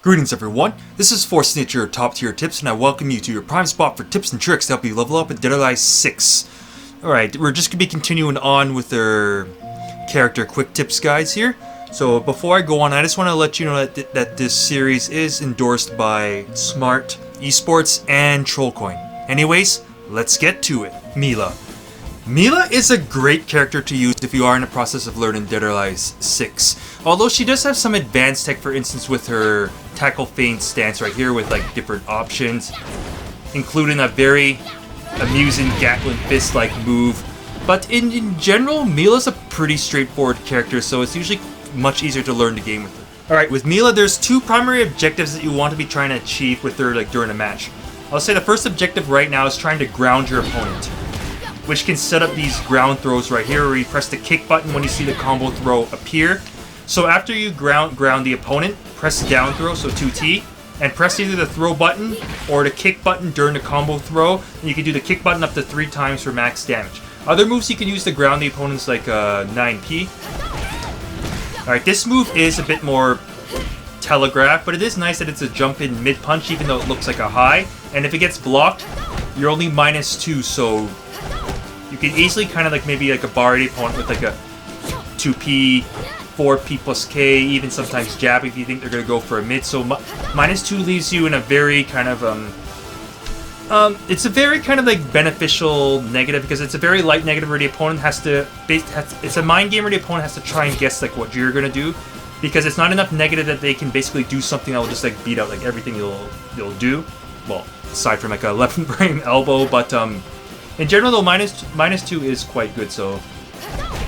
Greetings everyone, this is Force Nature Top Tier Tips, and I welcome you to your prime spot for tips and tricks to help you level up in Dead or Alive 6. Alright, we're just going to be continuing on with our character quick tips guides here. So before I go on, I just want to let you know that this series is endorsed by Smart Esports and Trollcoin. Anyways, let's get to it. Mila. Mila is a great character to use if you are in the process of learning Dead or Alive 6. Although she does have some advanced tech, for instance with her Tackle Feint stance right here with like different options, including a very amusing Gatling Fist-like move. But in general, Mila's a pretty straightforward character, so it's usually much easier to learn the game with her. Alright, with Mila, there's two primary objectives that you want to be trying to achieve with her like during a match. I'll say the first objective right now is trying to ground your opponent, which can set up these ground throws right here where you press the kick button when you see the combo throw appear. So after you ground the opponent, press down throw, so 2T, and press either the throw button or the kick button during the combo throw, and you can do the kick button up to 3 times for max damage. Other moves you can use to ground the opponents like 9P. Alright, this move is a bit more telegraphed, but it is nice that it's a jump in mid punch even though it looks like a high, and if it gets blocked, you're only -2, so you can easily kind of like maybe like a bar the opponent with like a 2P, 4P plus K, even sometimes jab if you think they're going to go for a mid. So -2 leaves you in a very kind of it's a very kind of like beneficial negative because it's a very light negative where the opponent has to it's a mind game where the opponent has to try and guess like what you're going to do, because it's not enough negative that they can basically do something that will just like beat out like everything you'll do. Well, aside from like a left frame elbow, but in general though -2 is quite good. So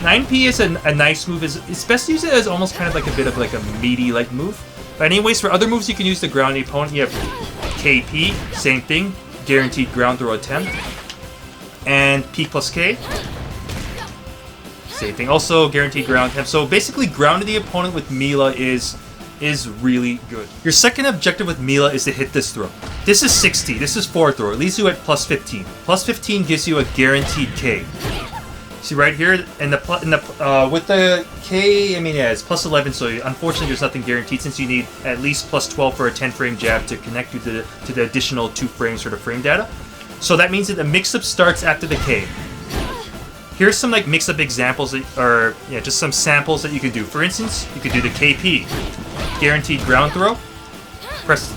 9P is a nice move. It's best to use it as almost kind of like a bit of like a meaty like move. But anyways, for other moves you can use to ground the opponent, you have KP, same thing, guaranteed ground throw attempt, and P plus K, same thing, also guaranteed ground attempt. So basically grounding the opponent with Mila is really good. Your second objective with Mila is to hit this throw. This is 60, this is 4 throw, it leaves you at +15. +15 gives you a guaranteed K. See right here, with the K, I mean, yeah, it's +11, so unfortunately there's nothing guaranteed since you need at least +12 for a 10-frame jab to connect you to the additional 2 frames for the frame data. So that means that the mix-up starts after the K. Here's some like mix-up examples, or yeah, just some samples that you can do. For instance, you could do the KP, guaranteed ground throw.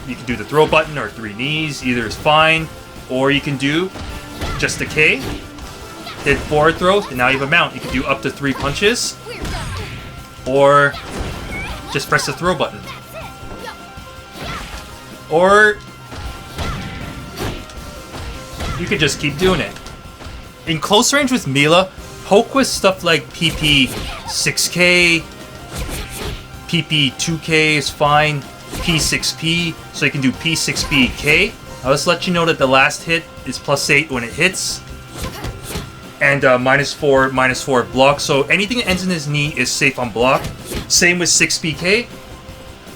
You can do the throw button or 3 knees, either is fine, or you can do just the K. Did 4 throws, and now you have a mount. You can do up to 3 punches, or just press the throw button. Or you could just keep doing it. In close range with Mila, poke with stuff like PP6K, PP2K is fine, P6P, so you can do P6PK. I'll just let you know that the last hit is +8 when it hits, and -4 block, so anything that ends in his knee is safe on block. Same with 6PK,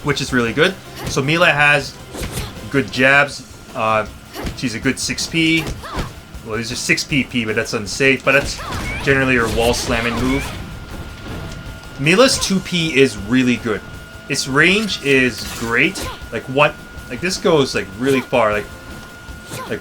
which is really good. So Mila has good jabs, she's a good 6P. Well, these are 6PP, but that's unsafe, but that's generally her wall slamming move. Mila's 2P is really good. Its range is great. Like this goes like really far, like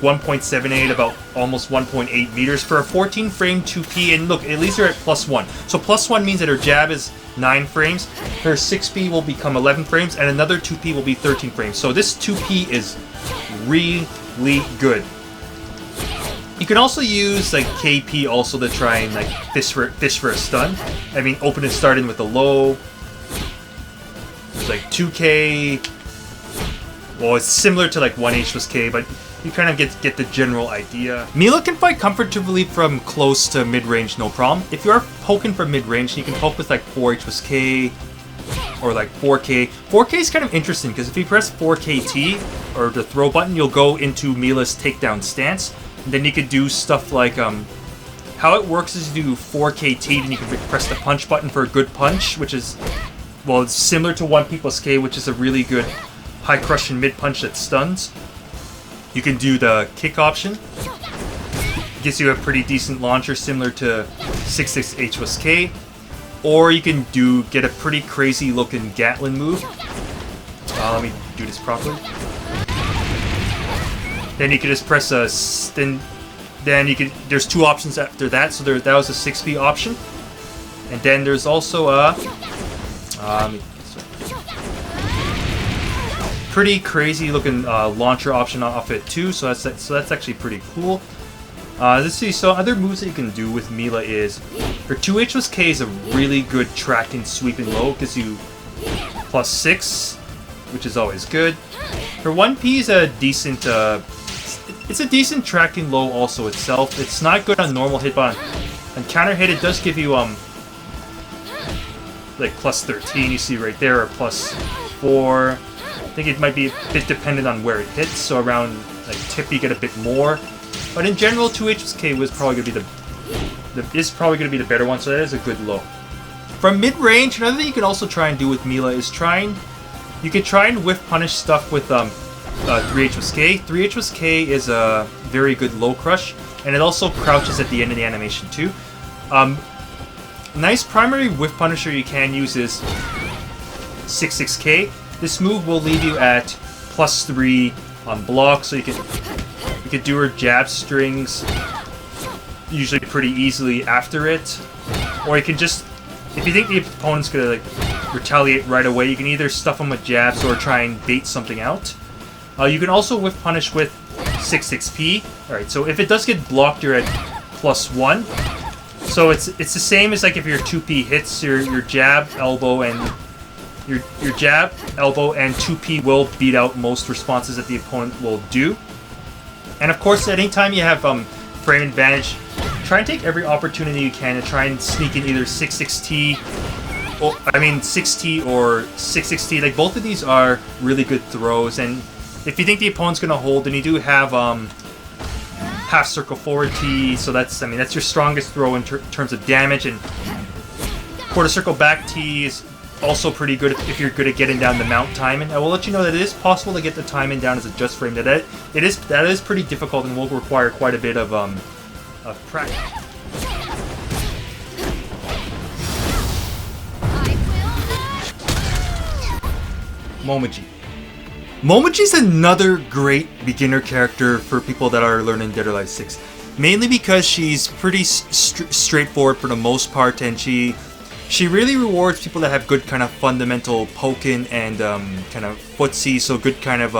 1.78, about almost 1.8 meters for a 14 frame 2P, and look, at least you're at +1. So +1 means that her jab is 9 frames, her 6P will become 11 frames, and another 2P will be 13 frames. So this 2P is really good. You can also use like KP also to try and like fish for a stun. I mean, open and start in with a low. There's like 2K. Well, it's similar to like 1H plus K, but you kind of get the general idea. Mila can fight comfortably from close to mid-range, no problem. If you are poking from mid-range, you can poke with like 4H plus K or like 4K. 4K is kind of interesting because if you press 4KT or the throw button, you'll go into Mila's takedown stance. And then you could do stuff like, how it works is you do 4KT, and you can press the punch button for a good punch, which is, well, it's similar to 1P plus K, which is a really good high crush and mid punch that stuns. You can do the kick option. It gives you a pretty decent launcher similar to 66H plus K. Or you can get a pretty crazy looking Gatling move. Let me do this properly. Then you can just press a... Then you could... There's 2 options after that, so that was a 6B option. And then there's also a... pretty crazy looking launcher option off it too, so that's actually pretty cool. Let's see, so other moves that you can do with Mila is her 2H+K is a really good tracking sweeping low, gives you +6, which is always good. Her 1P is a decent, it's a decent tracking low also itself. It's not good on normal hit, but on counter hit it does give you like +13, you see right there, or +4. I think it might be a bit dependent on where it hits, so around like tip you get a bit more. But in general, 2H+K was probably going to be the better one, so that is a good low. From mid-range, another thing you can also try and do with Mila is you can try and whiff punish stuff with 3H+K. 3H+K is a very good low crush, and it also crouches at the end of the animation too. Nice primary whiff punisher you can use is 6K. This move will leave you at +3 on block, so you can do her jab strings usually pretty easily after it. Or you can just, if you think the opponent's gonna like retaliate right away, you can either stuff them with jabs or try and bait something out. You can also whiff punish with 6P. Alright, so if it does get blocked, you're at +1. So it's the same as like if your 2P hits your jab, elbow, and your jab, elbow, and 2P will beat out most responses that the opponent will do. And of course, at any time you have frame advantage, try and take every opportunity you can to try and sneak in either 6T, or 6T or 6T. Like both of these are really good throws, and if you think the opponent's gonna hold, then you do have half circle forward T. So that's your strongest throw in terms of damage, and quarter circle back T is also pretty good if you're good at getting down the mount timing. I will let you know that it is possible to get the timing down as a just frame. That is pretty difficult and will require quite a bit of practice. Momiji. Momiji's another great beginner character for people that are learning Dead or Alive 6. Mainly because she's pretty straightforward for the most part, and she really rewards people that have good kind of fundamental poking and kind of footsie, so good kind of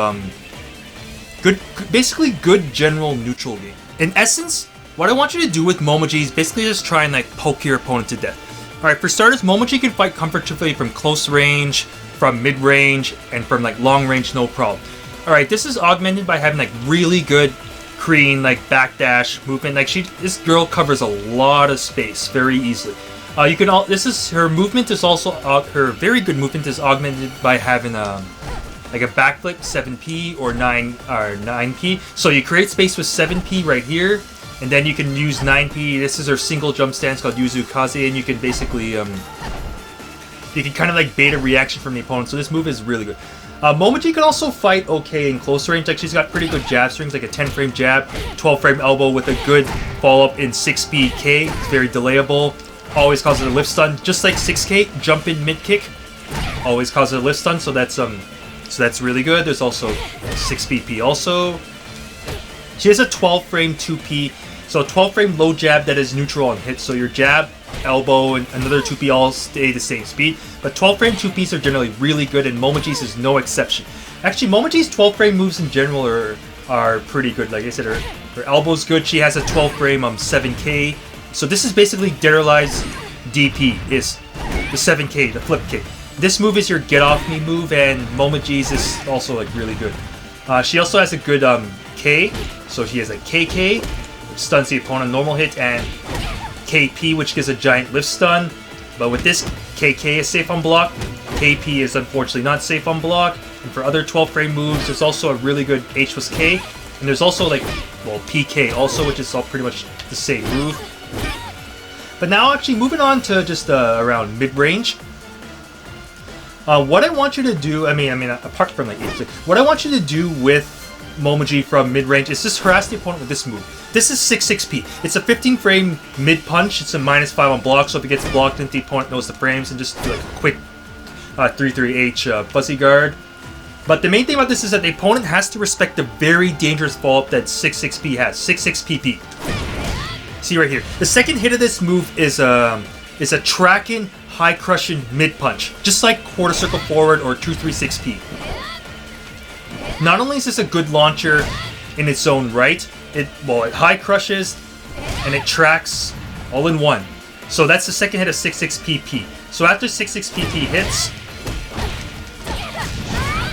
basically good general neutral game. In essence, what I want you to do with Momiji is basically just try and like poke your opponent to death. Alright, for starters, Momiji can fight comfortably from close range, from mid range, and from like long range, no problem. Alright, this is augmented by having like really good Kreen, like backdash movement. Like this girl covers a lot of space very easily. Her movement is also her very good movement is augmented by having like a backflip 7P or 9P. So you create space with 7P right here, and then you can use 9P. This is her single jump stance called Yuzu Kaze, and you can basically you can kind of like bait a reaction from the opponent. So this move is really good. Momiji can also fight okay in close range. Like she's got pretty good jab strings, like a 10 frame jab, 12 frame elbow with a good follow up in 6K. It's very delayable. Always causes a lift stun, just like 6K. Jump in mid kick always causes a lift stun, so that's really good. There's also 6BP also. She has a 12 frame 2P, so 12 frame low jab that is neutral on hit. So your jab, elbow, and another 2P all stay the same speed. But 12 frame 2Ps are generally really good, and Momiji's is no exception. Actually, Momiji's 12 frame moves in general are pretty good. Like I said, her elbow's good. She has a 12 frame 7K. So this is basically Dead or Alive's DP, is the 7K, the flip kick. This move is your get off me move, and Momiji's is also like really good. She also has a good K, so she has a KK, which stuns the opponent normal hit, and KP, which gives a giant lift stun. But with this, KK is safe on block, KP is unfortunately not safe on block. And for other 12 frame moves, there's also a really good H+K, and there's also like, well, PK also, which is all pretty much the same move. But now, actually, moving on to just around mid-range. What I want you to do, apart from like, what I want you to do with Momiji from mid-range is just harass the opponent with this move. This is 6P. It's a 15 frame mid-punch. It's a -5 on block, so if it gets blocked, then the opponent knows the frames, and just do like a quick 3-3H fuzzy guard. But the main thing about this is that the opponent has to respect the very dangerous follow-up that 66P has, 66PP. See right here. The second hit of this move is a tracking, high crushing mid punch, just like quarter circle forward or 236P. Not only is this a good launcher in its own right, it high crushes and it tracks all in one. So that's the second hit of 66PP. So after 66PP hits,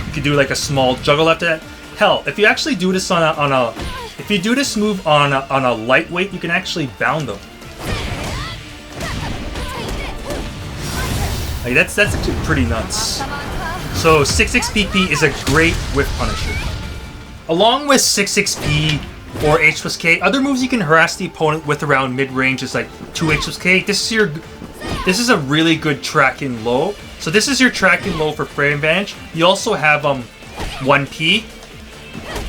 you can do like a small juggle after that. Hell, if you actually do this if you do this move on a lightweight, you can actually bound them. Like that's actually pretty nuts. So 66PP is a great whiff punisher. Along with 66P or H+K, other moves you can harass the opponent with around mid-range is like 2H+K. This is a really good tracking low. So this is your tracking low for frame advantage. You also have 1P.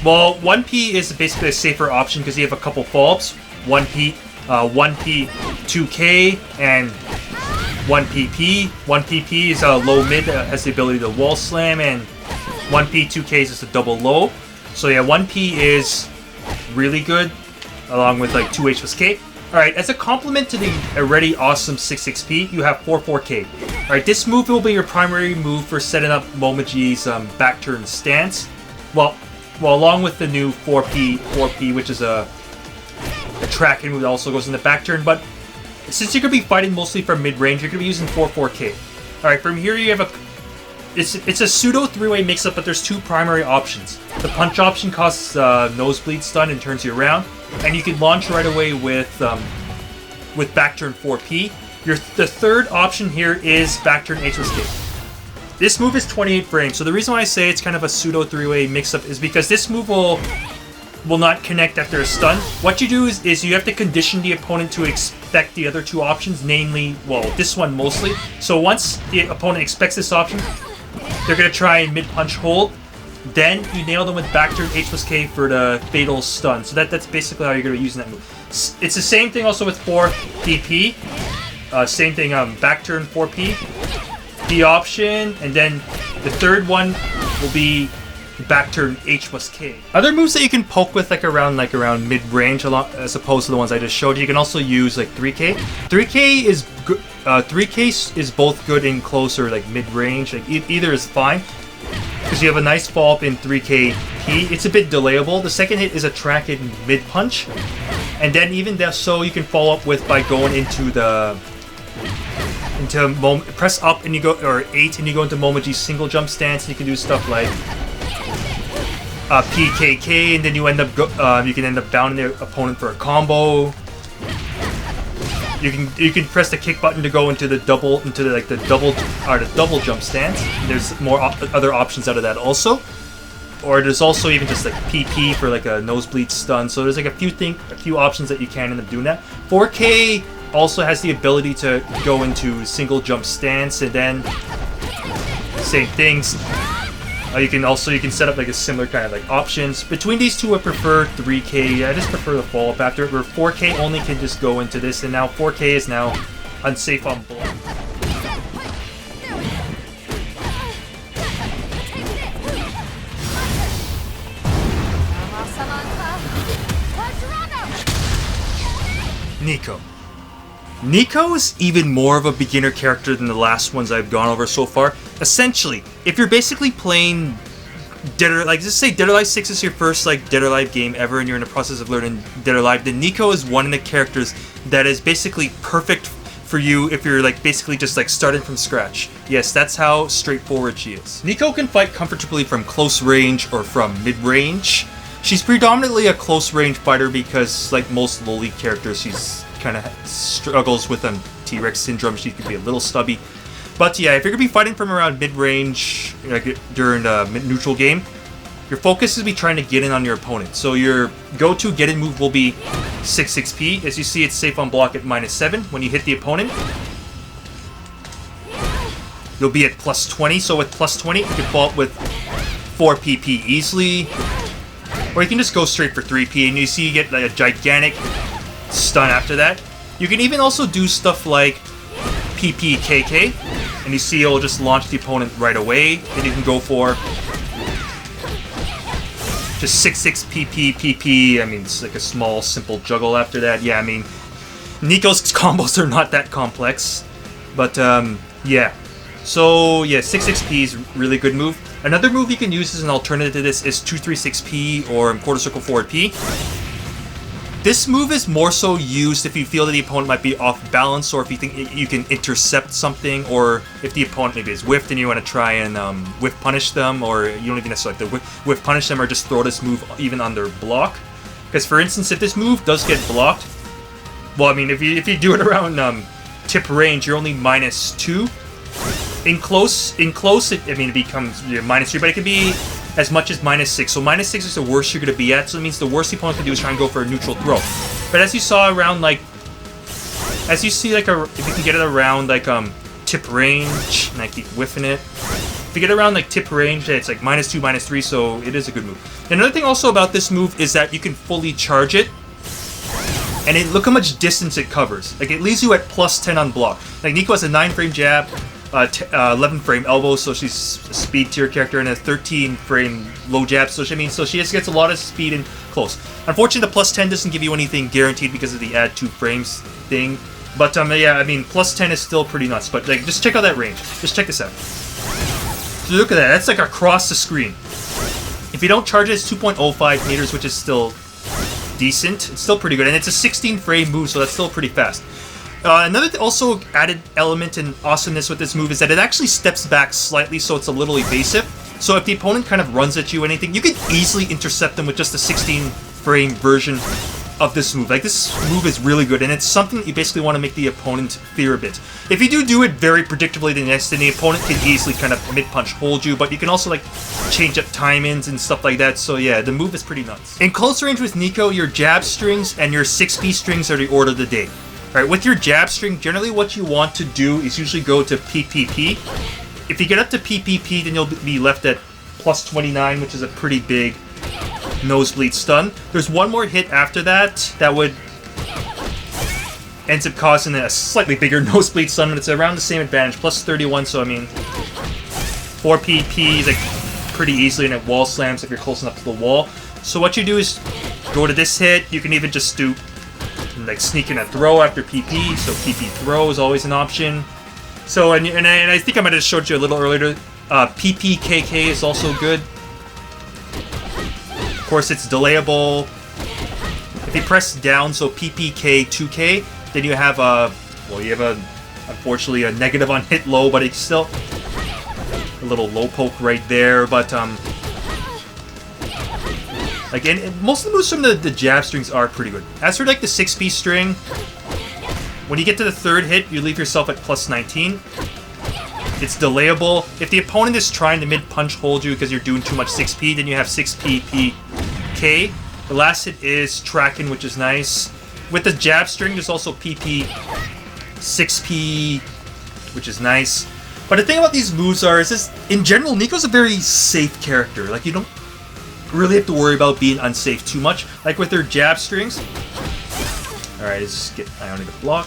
Well, 1P is basically a safer option because you have a couple follow-ups. 1P, 2K, and 1PP. 1PP is a low mid that has the ability to wall slam, and 1P, 2K is just a double low. So yeah, 1P is really good, along with like 2H+K. Alright, as a complement to the already awesome 66P, you have 44K. Alright, this move will be your primary move for setting up Momiji's back turn stance. Well, along with the new 4P, which is a tracking move that also goes in the back turn, but since you're going to be fighting mostly from mid-range, you're going to be using 44K. Alright, from here you have it's a pseudo three-way mix-up, but there's two primary options. The punch option costs nosebleed stun and turns you around, and you can launch right away with back turn 4P. The third option here is back turn H+K. This move is 28 frames, so the reason why I say it's kind of a pseudo three-way mix-up is because this move will not connect after a stun. What you do is you have to condition the opponent to expect the other two options, namely, well, this one mostly. So once the opponent expects this option, they're going to try and mid-punch hold. Then you nail them with back turn H+K for the fatal stun. So that's basically how you're going to be using that move. It's the same thing also with 4PP. Same thing, back turn 4P. The option, and then the third one will be back turn H+K. Other moves that you can poke with around mid-range as opposed to the ones I just showed you. You can also use like 3K. 3K is good. 3K is both good in close or like mid-range. Like either is fine because you have a nice follow-up in 3KP. It's a bit delayable. The second hit is a tracking mid-punch, and then even so you can follow up with by going into press up and you go, or 8 and you go into Momiji's single jump stance, and you can do stuff like PKK, and then you can end up bounding the opponent for a combo. You can press the kick button to go into the double jump stance. There's more other options out of that also. Or there's also even just like PP for like a nosebleed stun. So there's like a few options that you can end up doing that. 4K also has the ability to go into single jump stance, and then same things. You can set up like a similar kind of like options. Between these two, I prefer 3K. I just prefer the follow-up after it, where 4K only can just go into this, and now 4K is now unsafe on block. NiCO. NiCO is even more of a beginner character than the last ones I've gone over so far. Essentially, if you're basically playing just say Dead or Alive 6 is your first like Dead or Alive game ever, and you're in the process of learning Dead or Alive, then NiCO is one of the characters that is basically perfect for you if you're like basically just like starting from scratch. Yes, that's how straightforward she is. NiCO can fight comfortably from close range or from mid-range. She's predominantly a close range fighter because, like most low league characters, she's kind of struggles with T-Rex syndrome. She could be a little stubby. But yeah, if you're going to be fighting from around mid-range like during the neutral game, your focus is to be trying to get in on your opponent. So your go-to get-in move will be 66P. As you see, it's safe on block at -7. When you hit the opponent, you'll be at +20. So with +20, you can follow up with 4PP easily. Or you can just go straight for 3P, and you see you get like a gigantic stun after that. You can even also do stuff like PPKK, and you see it'll just launch the opponent right away. Then you can go for Just 6-6 PP, PP. I mean, it's like a small, simple juggle after that. Yeah, I mean, NiCO's combos are not that complex. But, yeah. So, yeah, 6-6P is a really good move. Another move you can use as an alternative to this is 2-3-6P or quarter circle forward P. This move is more so used if you feel that the opponent might be off balance, or if you think you can intercept something, or if the opponent maybe is whiffed and you want to try and whiff punish them, or you don't even necessarily have to whiff punish them, or just throw this move even on their block. Because for instance, if this move does get blocked, well, I mean, if you do it around tip range, you're only -2. In close, it becomes -3, but it can be as much as -6. So -6 is the worst you're going to be at. So it means the worst the opponent can do is try and go for a neutral throw. But as you saw around, like, if you can get it around like tip range, and I keep whiffing it. If you get around like tip range, it's like -2, -3. So it is a good move. Another thing also about this move is that you can fully charge it. And look how much distance it covers. Like, it leaves you at +10 on block. Like, NiCO has a 9-frame jab, 11-frame elbow, so she's a speed tier character, and a 13-frame low jab, so she just gets a lot of speed in close. Unfortunately, the +10 doesn't give you anything guaranteed because of the add 2 frames thing. But, yeah, I mean, +10 is still pretty nuts. But, like, just check out that range. Just check this out. So look at that. That's, like, across the screen. If you don't charge it, it's 2.05 meters, which is still decent. It's still pretty good, and it's a 16-frame move, so that's still pretty fast. Another also added element and awesomeness with this move is that it actually steps back slightly, so it's a little evasive. So if the opponent kind of runs at you or anything, you can easily intercept them with just a 16-frame version of this move. Like, this move is really good, and it's something that you basically want to make the opponent fear a bit. If you do it very predictably, then the opponent can easily kind of mid-punch hold you, but you can also, like, change up time-ins and stuff like that, so yeah, the move is pretty nuts. In close range with NiCO, your jab strings and your 6P strings are the order of the day. Alright, with your jab string, generally what you want to do is usually go to PPP. If you get up to PPP, then you'll be left at +29, which is a pretty big nosebleed stun. There's one more hit after that would ends up causing a slightly bigger nosebleed stun, but it's around the same advantage, +31, so I mean 4 PP is like pretty easily, and it wall slams if you're close enough to the wall. So what you do is go to this hit. You can even just do like sneak in a throw after PP, so PP throw is always an option. So and I think I might have showed you a little earlier. PP6K is also good. Of course, it's delayable. If you press down, so PPK2K, then you have unfortunately a negative on hit low, but it's still a little low poke right there. But again, most of the moves from the jab strings are pretty good. As for like the 6P string, when you get to the third hit, you leave yourself at +19. It's delayable. If the opponent is trying to mid-punch hold you because you're doing too much 6P, then you have 6PPK. The last hit is tracking, which is nice. With the jab string, there's also PP6P, which is nice. But the thing about these moves is in general, NiCO's a very safe character. Like, you don't really have to worry about being unsafe too much. Like with their jab strings. Alright, let's just get Ionic to block.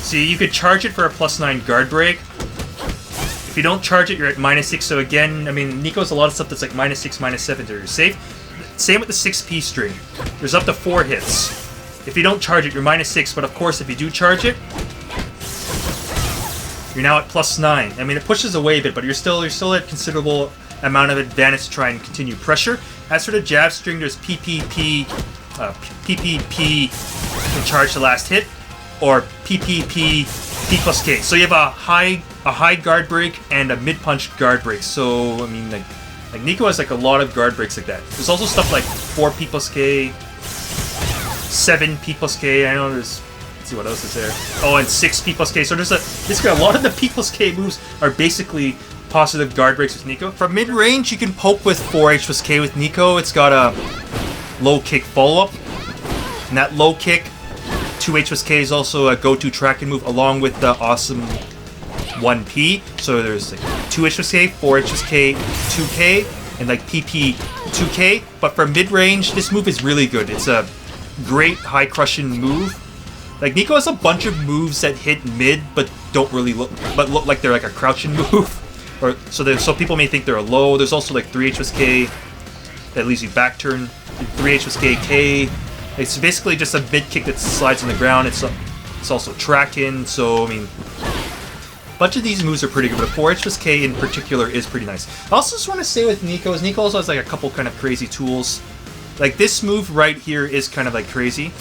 See, you could charge it for a +9 guard break. If you don't charge it, you're at -6. So again, I mean, NiCO's a lot of stuff that's like -6, -7, so you're safe. Same with the 6P string. There's up to 4 hits. If you don't charge it, you're -6. But of course, if you do charge it, you're now at +9. I mean, it pushes away a bit, but you're still at considerable amount of advantage to try and continue pressure. As for the jab string, there's PPP can charge the last hit, or P+K. So you have a high guard break and a mid punch guard break. So I mean, like NiCO has like a lot of guard breaks like that. There's also stuff like 4P+K, 7P+K. I know there's. Let's see what else is there. Oh, and 6P+K. So there's basically a lot of the P+K moves are basically positive guard breaks with NiCO. From mid range, you can poke with 4H+K with NiCO. It's got a low kick follow up, and that low kick 2H+K is also a go-to tracking move along with the awesome 1P. So there's like 2H+K, 4H+K, 2K, and like PP2K. But for mid-range, this move is really good. It's a great high crushing move. Like NiCO has a bunch of moves that hit mid but don't really look like they're like a crouching move. Or so people may think they're a low. There's also like 3H+K, that leaves you back turn. 3 H+K. It's basically just a mid kick that slides on the ground. It's also tracking, so I mean, a bunch of these moves are pretty good, but 4 H+K in particular is pretty nice. I also just want to say with NiCO, NiCO also has like a couple kind of crazy tools. Like this move right here is kind of like crazy.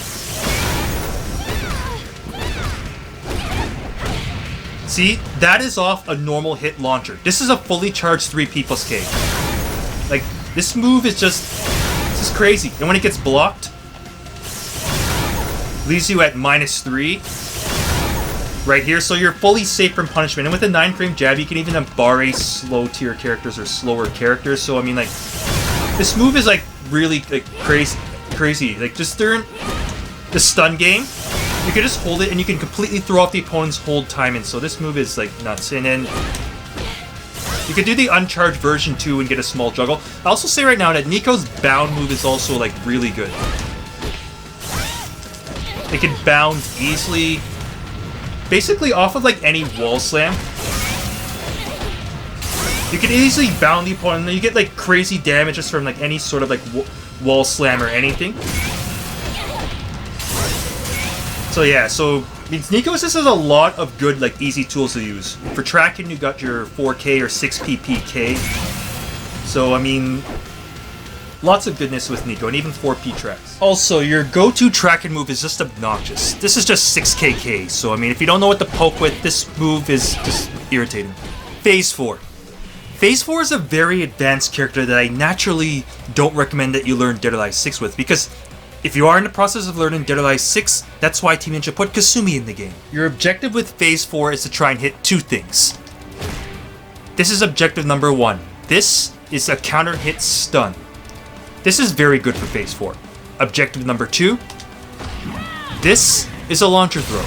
See, that is off a normal hit launcher. This is a fully charged 3 P+K. Like, this move is just crazy. And when it gets blocked, leaves you at -3 right here. So you're fully safe from punishment. And with a 9-frame jab, you can even bar a slow tier characters or slower characters. So I mean, like, this move is like really like crazy. Like, just during the stun game, you can just hold it and you can completely throw off the opponent's hold timing. So this move is like nuts. And then you can do the uncharged version too and get a small juggle. I'll also say right now that NiCO's bound move is also like really good. It can bound easily, basically off of like any wall slam. You can easily bound the opponent and you get like crazy damage just from like any sort of like wall slam or anything. So yeah, so NiCO just has a lot of good, like, easy tools to use. For tracking, you got your 4K or 6 PPK. So, I mean, lots of goodness with NiCO, and even 4P tracks. Also, your go-to tracking move is just obnoxious. This is just 6KK, so, I mean, if you don't know what to poke with, this move is just irritating. Phase 4. Phase 4 is a very advanced character that I naturally don't recommend that you learn Dead or Alive 6 with, because if you are in the process of learning Dead or Alive 6, that's why Team Ninja put Kasumi in the game. Your objective with Phase 4 is to try and hit 2 things. This is objective number 1. This is a counter hit stun. This is very good for Phase 4. Objective number 2. This is a launcher throw.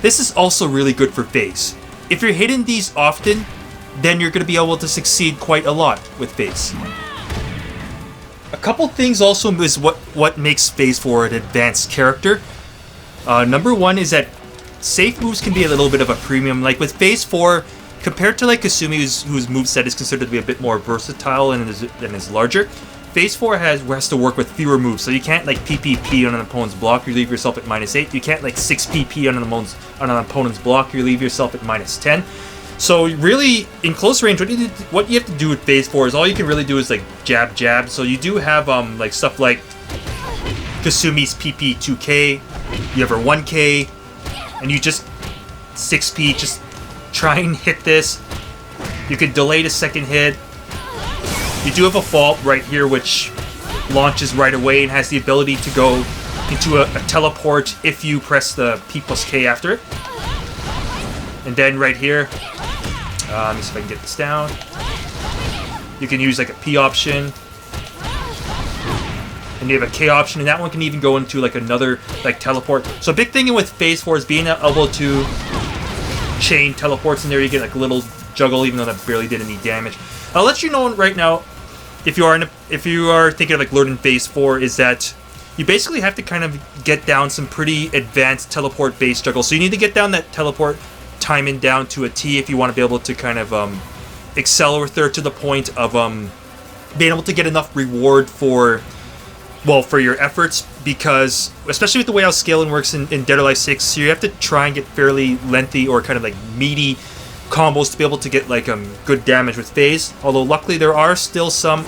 This is also really good for Phase. If you're hitting these often, then you're going to be able to succeed quite a lot with Phase. A couple things also is what makes Phase 4 an advanced character. Number 1 is that safe moves can be a little bit of a premium. Like with Phase 4, compared to like Kasumi, whose moveset is considered to be a bit more versatile and is larger, Phase 4 has to work with fewer moves. So you can't like PPP on an opponent's block, you leave yourself at -8. You can't like 6 PP on an opponent's block, you leave yourself at -10. So really, in close range, what you have to do with Phase 4 is all you can really do is like jab. So you do have like stuff like Kasumi's PP2K, you have her 1K, and you just 6P, just try and hit this. You can delay the second hit. You do have a fault right here which launches right away and has the ability to go into a teleport if you press the P+K after it. And then right here, let me see if I can get this down. You can use like a P option. And you have a K option, and that one can even go into like another like teleport. So a big thing with Phase 4 is being able to chain teleports in there. You get like a little juggle, even though that barely did any damage. I'll let you know right now, if you are thinking of like learning Phase 4, is that you basically have to kind of get down some pretty advanced teleport based juggles. So you need to get down that teleport timing down to a T if you want to be able to kind of excel with her to the point of being able to get enough reward for your efforts, because especially with the way how scaling works in Dead or Alive 6, you have to try and get fairly lengthy or kind of like meaty combos to be able to get like good damage with Phase. Although luckily there are still some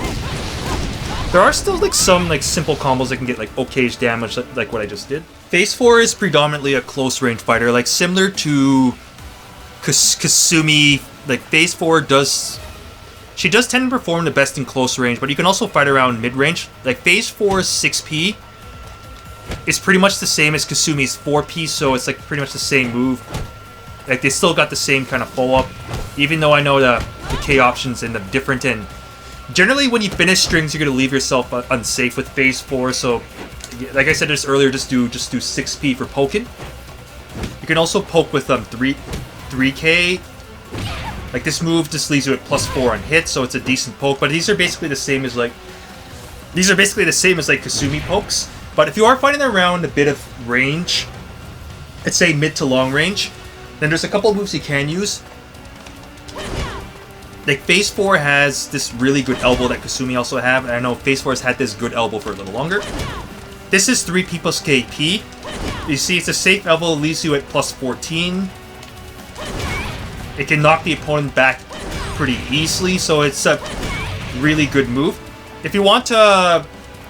like some like simple combos that can get like okay-ish damage, like what I just did. Phase 4 is predominantly a close range fighter, like similar to Kasumi. Like Phase 4 does tend to perform the best in close range, but you can also fight around mid range. Like Phase 4's 6P is pretty much the same as Kasumi's 4P, so it's like pretty much the same move. Like they still got the same kind of follow-up, even though I know the K options end up different. And generally, when you finish strings, you're gonna leave yourself unsafe with Phase 4. So, like I said just earlier, just do 6P for poking. You can also poke with 3K. Like this move just leaves you at +4 on hit, so it's a decent poke. But these are basically the same as like Kasumi pokes. But if you are fighting around a bit of range, let's say mid to long range, then there's a couple of moves you can use. like Phase 4 has this really good elbow that Kasumi also have, and I know Phase 4 has had this good elbow for a little longer. This is 3 P plus KP. You see, it's a safe elbow, leaves you at plus 14. It can knock the opponent back pretty easily, so it's a really good move. If you want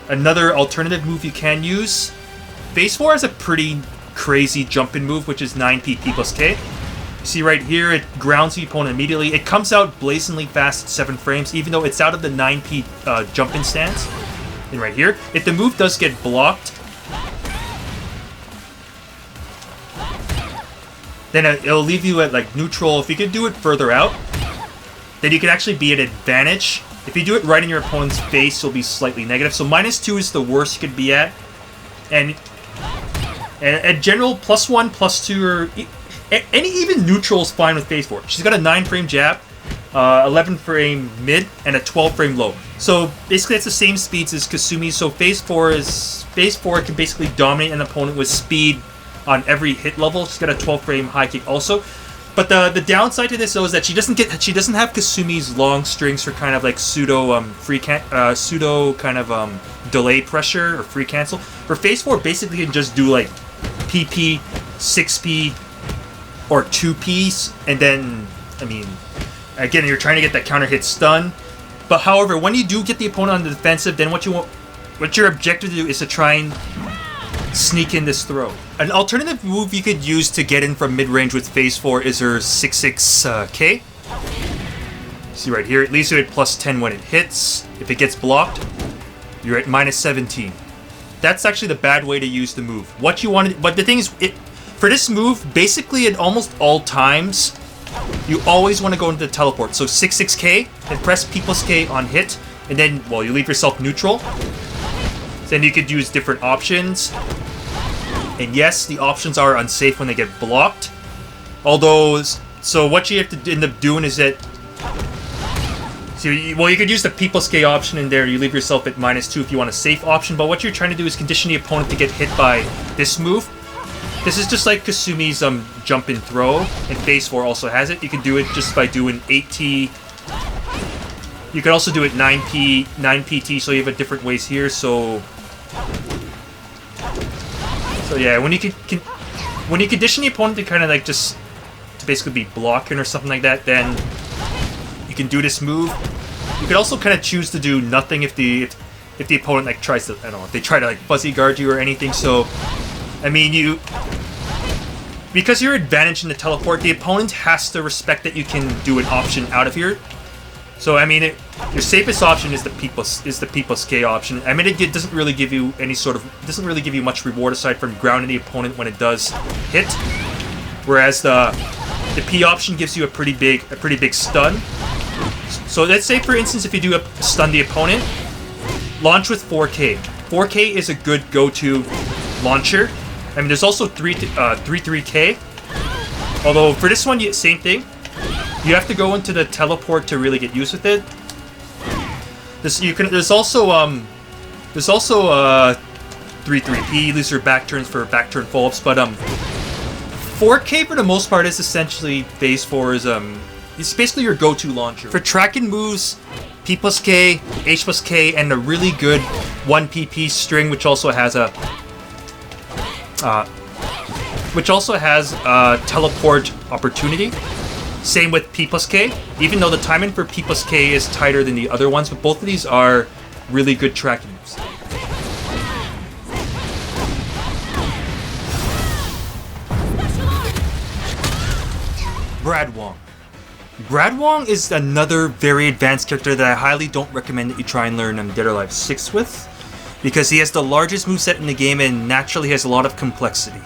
another alternative move you can use, Phase 4 has a pretty crazy jump-in move, which is 9P P plus K. You see right here, it grounds the opponent immediately. It comes out blazingly fast at 7 frames, even though it's out of the 9P jump-in stance. And right here, if the move does get blocked, then it'll leave you at like neutral. If you could do it further out, then you can actually be at advantage. If you do it right in your opponent's face, you'll be slightly negative. So -2 is the worst you could be at. And at general, +1, +2, or any even neutral is fine with Phase 4. She's got a 9-frame jab, 11-frame mid, and a 12-frame low. So basically, it's the same speeds as Kasumi. So Phase 4 can basically dominate an opponent with speed on every hit level. She's got a 12-frame high kick also. But the downside to this though is that she doesn't have Kasumi's long strings for kind of like pseudo delay pressure or free cancel. For Phase 4, basically you can just do like PP, 6P, or 2Ps, and then I mean, again, you're trying to get that counter hit stun. But however, when you do get the opponent on the defensive, then what your objective to do is to try and sneak in this throw. An alternative move you could use to get in from mid-range with Phase 4 is her 66K. See right here, it leaves you at +10 when it hits. If it gets blocked, you're at -17. That's actually the bad way to use the move. What you want, but the thing is, for this move, basically at almost all times, you always want to go into the teleport. So 66K, and press P plus K on hit, and then, well, you leave yourself neutral. Then you could use different options. And yes, the options are unsafe when they get blocked. Although, so what you have to end up doing is that... So, well, you could use the P plus K option in there. You leave yourself at -2 if you want a safe option. But what you're trying to do is condition the opponent to get hit by this move. This is just like Kasumi's jump and throw. And Phase 4 also has it. You can do it just by doing 8T. You can also do it 9P, 9PT, so you have different ways here. So yeah, when you condition the opponent to kind of like just to basically be blocking or something like that, then you can do this move. You could also kind of choose to do nothing if the opponent like tries to, I don't know, if they try to like fuzzy guard you or anything. So I mean, because you're advantaged in the teleport, the opponent has to respect that you can do an option out of here. So I mean, your safest option is the P plus K option. I mean, it doesn't really give you much reward aside from grounding the opponent when it does hit. Whereas the P option gives you a pretty big stun. So let's say, for instance, if you do stun the opponent, launch with 4K. 4K is a good go-to launcher. I mean, there's also 3K. Although for this one, same thing. You have to go into the teleport to really get used with it. There's also 3P. These are back turns for back turn follow-ups, but 4K for the most part is essentially Phase 4's it's basically your go-to launcher for tracking moves. P plus K, H plus K, and a really good 1PP string, which also has a teleport opportunity. Same with P plus K, even though the timing for P plus K is tighter than the other ones, but both of these are really good tracking moves. Wong. Brad Wong is another very advanced character that I highly don't recommend that you try and learn Dead or Alive 6 with, because he has the largest moveset in the game and naturally has a lot of complexity.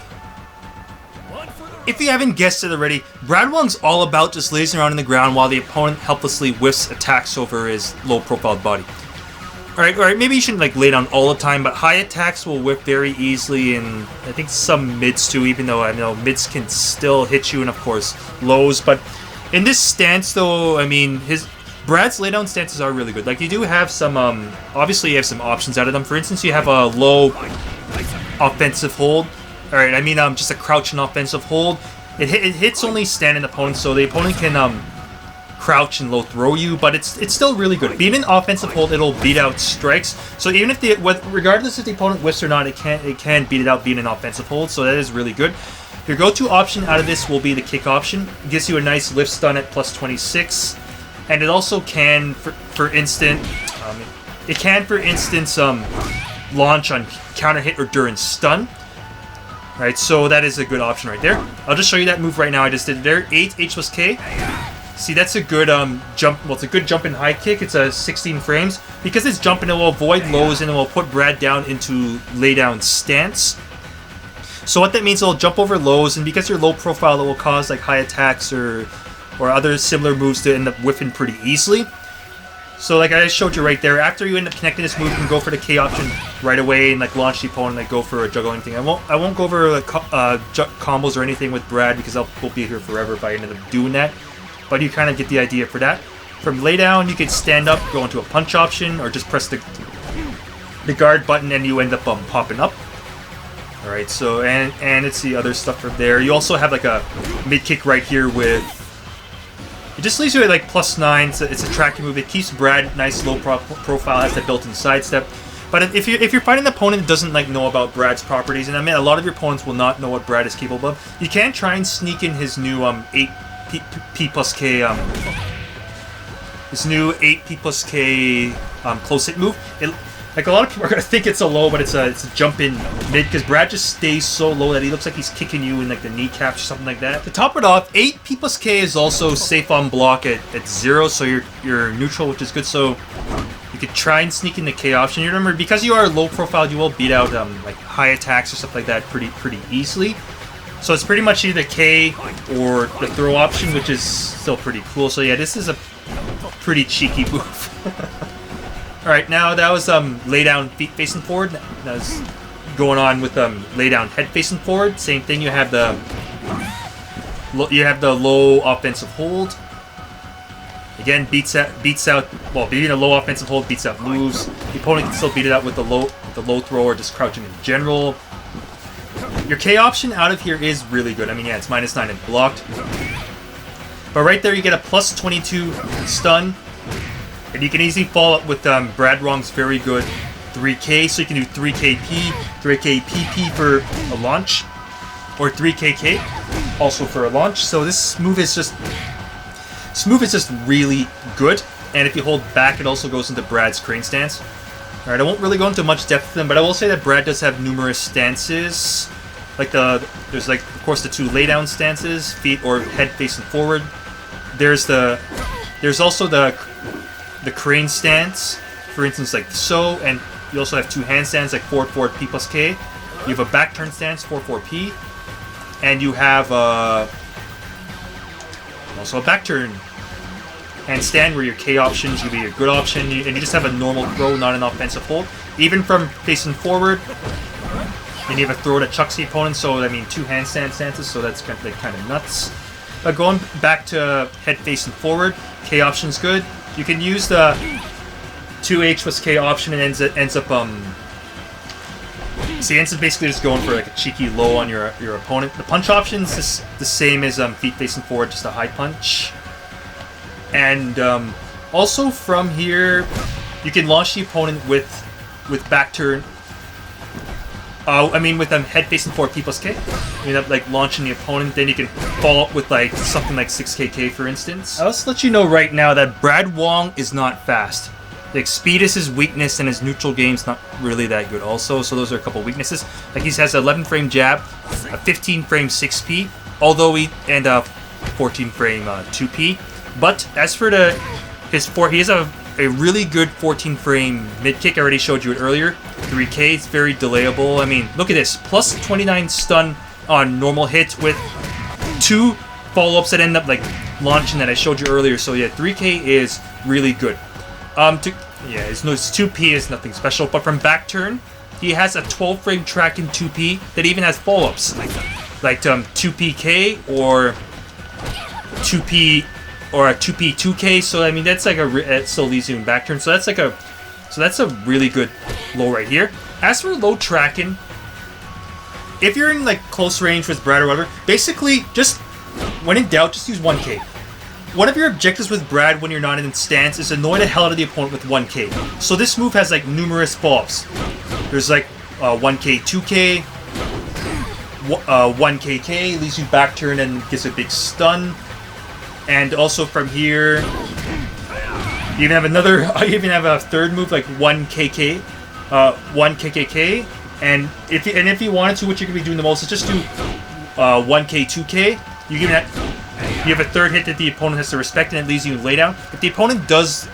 If you haven't guessed it already, Brad Wong's all about just lazing around on the ground while the opponent helplessly whiffs attacks over his low-profile body. Alright, maybe you shouldn't like lay down all the time, but high attacks will whiff very easily, and I think some mids too, even though I know mids can still hit you, and of course lows. But in this stance though, I mean, Brad's laydown stances are really good. Like, you do have some, obviously you have some options out of them. For instance, you have a low offensive hold. Alright, I mean, just a crouch and offensive hold. It hits only standing opponents, so the opponent can crouch and low throw you, but it's still really good. Being an offensive hold, it'll beat out strikes. So even if regardless if the opponent whiffs or not, it can beat it out being an offensive hold. So that is really good. Your go-to option out of this will be the kick option. It gives you a nice lift stun at plus 26, and it also can, for instance, launch on counter hit or during stun. Right, so that is a good option right there. I'll just show you that move right now. I just did it there. 8 H plus K. See, that's a good jump. Well, it's a good jump and high kick. It's a 16 frames. Because it's jumping, it will avoid lows and it will put Brad down into lay down stance. So what that means, it'll jump over lows, and because you're low profile, it will cause like high attacks or other similar moves to end up whiffing pretty easily. So like I showed you right there, after you end up connecting this move, you can go for the K option right away and like launch the opponent, like go for a juggle or anything. I won't go over like, combos or anything with Brad because we'll be here forever if I end up doing that. But you kind of get the idea for that. From lay down, you can stand up, go into a punch option, or just press the guard button and you end up popping up. Alright, so and it's the other stuff from there. You also have like a mid kick right here with. It just leaves you at like +9. It's a tracking move. It keeps Brad nice low profile, has that built-in sidestep. But if you're fighting an opponent that doesn't like know about Brad's properties, and I mean a lot of your opponents will not know what Brad is capable of, you can try and sneak in his new 8 P plus K close hit move. Like a lot of people are gonna think it's a low, but it's a jump in mid because Brad just stays so low that he looks like he's kicking you in like the kneecaps or something like that. To top it off, 8 P plus K is also safe on block at 0, so you're neutral, which is good. So you could try and sneak in the K option. You remember, because you are low profile, you will beat out like high attacks or stuff like that pretty easily. So it's pretty much either K or the throw option, which is still pretty cool. So yeah, this is a pretty cheeky move. Alright, now that was lay down feet facing forward. That was going on with lay down head facing forward. Same thing, you have the low offensive hold. Again, beats out well, beating a low offensive hold beats out moves. The opponent can still beat it out with the low throw or just crouching in general. Your K option out of here is really good. I mean, yeah, it's -9 and blocked. But right there you get a +22 stun. And you can easily follow up with Brad Wong's very good 3K, so you can do 3KP, 3KPP for a launch, or 3KK also for a launch. So this move is just really good. And if you hold back, it also goes into Brad's crane stance. All right, I won't really go into much depth with them, but I will say that Brad does have numerous stances. Like there's like of course the 2 lay down stances, feet or head facing forward. There's also the crane stance, for instance, like so, and you also have 2 handstands, like forward P plus K. You have a back turn stance, forward P, and you have also a back turn handstand where your K option should be a good option, and you just have a normal throw, not an offensive hold. Even from facing forward, and you have a throw that chucks the opponent, so I mean 2 handstand stances, so that's kind of nuts. But going back to head facing forward, K option's good. You can use the 2H plus K option and ends up basically just going for like a cheeky low on your opponent. The punch option's is the same as feet facing forward, just a high punch. And also from here, you can launch the opponent with back turn. With head facing forward P plus K. You end up like launching the opponent, then you can follow up with like something like 6KK for instance. I'll just let you know right now that Brad Wong is not fast. Like speed is his weakness, and his neutral game's not really that good also, so those are a couple weaknesses. Like he has an 11 frame jab, a 15 frame 6P, and a 14 frame 2P. But as for he has a really good 14 frame mid kick. I already showed you it earlier. 3K, it's very delayable. I mean, look at this. +29 stun on normal hit with 2 follow-ups that end up like launching that I showed you earlier. So yeah, 3K is really good. His 2P is nothing special, but from back turn, he has a 12 frame track in 2P that even has follow-ups like 2PK or 2P or a 2P 2K. So I mean that's like it still leaves you in back turn. So that's a really good low right here. As for low tracking, if you're in like close range with Brad or whatever, basically just when in doubt, just use 1K. one of your objectives with Brad when you're not in stance is annoy the hell out of the opponent with 1k. So this move has like numerous buffs. There's like 1k, 2k, 1kk, leaves you back turn and gives a big stun. And also from here, you even have a third move like 1kk, 1kkk. And if you wanted to, what you could be doing the most is just do 1k, 2k. You have a third hit that the opponent has to respect, and it leaves you lay down. If the opponent does,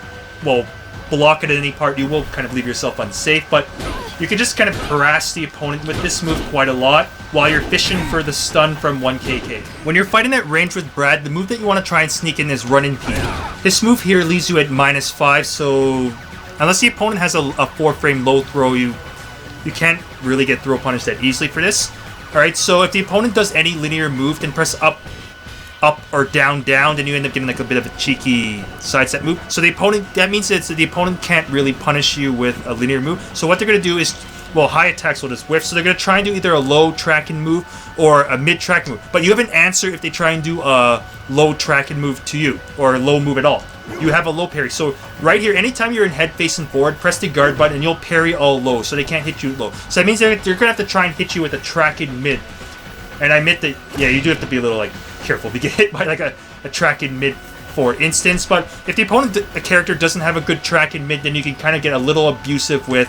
well, block it at any part, you will kind of leave yourself unsafe. But you can just kind of harass the opponent with this move quite a lot while you're fishing for the stun from 1kk. When you're fighting at range with Brad, the move that you want to try and sneak in is Run in P. This move here leaves you at -5, so unless the opponent has a 4-frame low throw, you can't really get throw punished that easily for this. Alright, so if the opponent does any linear move, then press up or down, then you end up getting like a bit of a cheeky sidestep move. So the opponent, that means that the opponent can't really punish you with a linear move. So what they're going to do is, well, high attacks will just whiff. So they're going to try and do either a low tracking move or a mid tracking move. But you have an answer if they try and do a low tracking move to you, or a low move at all. You have a low parry. So right here, anytime you're in head facing forward, press the guard button and you'll parry all low, so they can't hit you low. So that means they're going to have to try and hit you with a tracking mid. And I admit that, yeah, you do have to be a little like careful to get hit by like a tracking mid, for instance. But if the opponent, a character, doesn't have a good tracking mid, then you can kind of get a little abusive with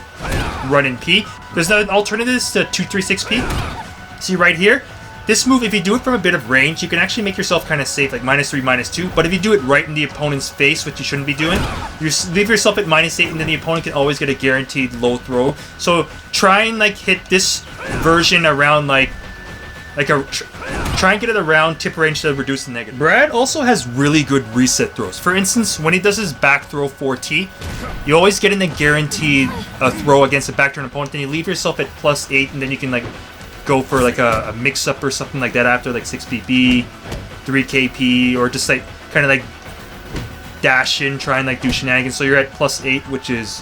Run in P. There's an alternative to 236P. See right here? This move, if you do it from a bit of range, you can actually make yourself kind of safe, like -3, -2. But if you do it right in the opponent's face, which you shouldn't be doing, you leave yourself at -8, and then the opponent can always get a guaranteed low throw. So try and like hit this version around try and get it around tip range to reduce the negative. Brad also has really good reset throws. For instance, when he does his back throw 4T, you always get in a guaranteed throw against a back turn opponent, then you leave yourself at +8, and then you can like go for like a mix-up or something like that after, like 6PP, 3KP, or just like kind of like dash in, try and like do shenanigans. So you're at +8, which is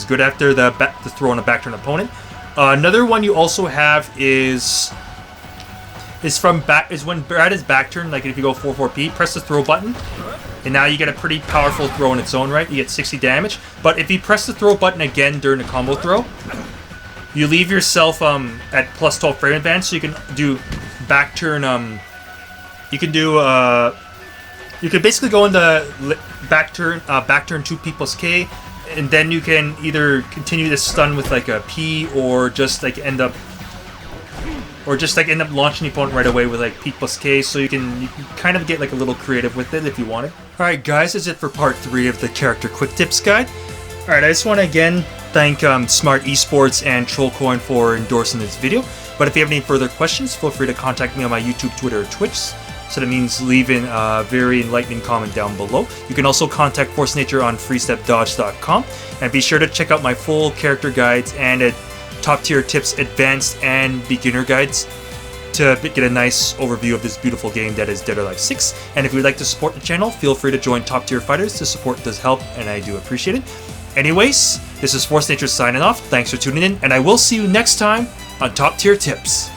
good after the throw on a back turn opponent. Another one you also have is when Brad is back turn, like if you go 4-4P, press the throw button, and now you get a pretty powerful throw in its own right. You get 60 damage. But if you press the throw button again during the combo throw, you leave yourself at +12 frame advance, so you can do back turn. You can basically go into back turn 2P+K, and then you can either continue this stun with like a P, or just like end up launching the opponent right away with like P+K. So you can kind of get like a little creative with it if you want it. All right, guys, that's it for part 3 of the character quick tips guide. All right, I just want to again thank Smart Esports and Trollcoin for endorsing this video. But if you have any further questions, feel free to contact me on my YouTube, Twitter, or Twitch. So that means leaving a very enlightening comment down below. You can also contact Force Nature on freestepdodge.com. And be sure to check out my full character guides and top tier tips, advanced and beginner guides to get a nice overview of this beautiful game that is Dead or Alive 6. And if you'd like to support the channel, feel free to join Top Tier Fighters. The support does help, and I do appreciate it. Anyways, this is Force Nature signing off. Thanks for tuning in, and I will see you next time on Top Tier Tips.